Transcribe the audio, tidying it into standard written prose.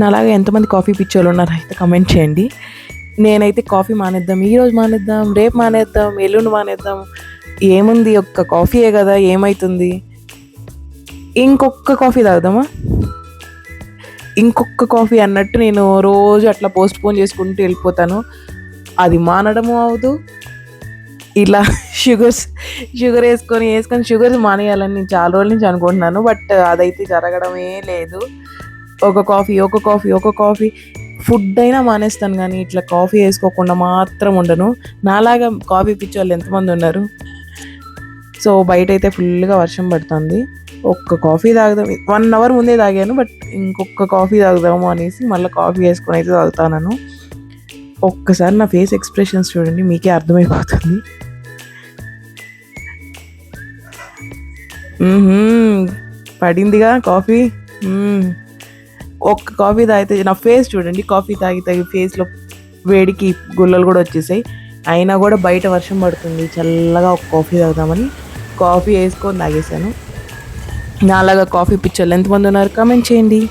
నాలాగా ఎంతమంది కాఫీ పిచ్చోళ్ళు ఉన్నారో అయితే కమెంట్ చేయండి. నేనైతే కాఫీ మానేద్దాం, ఈరోజు మానేద్దాం, రేపు మానేద్దాం, ఎల్లుండి మానేద్దాం, ఏముంది ఒక్క కాఫీయే కదా ఏమవుతుంది, ఇంకొక కాఫీ తాగుదామా, ఇంకొక కాఫీ అన్నట్టు నేను రోజు అట్లా పోస్ట్ పోన్ చేసుకుంటూ వెళ్ళిపోతాను. అది మానడము అవ్వదు. ఇలా షుగర్ వేసుకొని షుగర్ మానేయాలని నేను చాలా రోజుల నుంచి అనుకుంటున్నాను. బట్ అదైతే జరగడమే లేదు. ఒక కాఫీ ఫుడ్ అయినా మానేస్తాను, కానీ ఇట్లా కాఫీ వేసుకోకుండా మాత్రం ఉండను. నాలాగా కాఫీ పిచ్చోళ్ళు ఎంతమంది ఉన్నారు. సో బయట అయితే ఫుల్గా వర్షం పడుతుంది. ఒక్క కాఫీ తాగుదాం, 1 అవర్ ముందే తాగాను, బట్ ఇంకొక కాఫీ తాగుదాము అనేసి మళ్ళీ కాఫీ వేసుకొని అయితే తాగుతాను. ఒక్కసారి నా ఫేస్ ఎక్స్ప్రెషన్స్ చూడండి, మీకే అర్థమైపోతుంది. పడిందిగా కాఫీ. ఒక్క కాఫీ తాగితే నా ఫేస్ చూడండి, కాఫీ తాగి ఫేస్లో వేడికి గుల్లలు కూడా వచ్చేసాయి. అయినా కూడా బయట వర్షం పడుతుంది, చల్లగా ఒక కాఫీ తాగుదామని కాఫీ వేసుకొని తాగేసాను. నాలాగా కాఫీ పిచ్చోళ్ళు ఎంతమంది ఉన్నారు కామెంట్ చేయండి.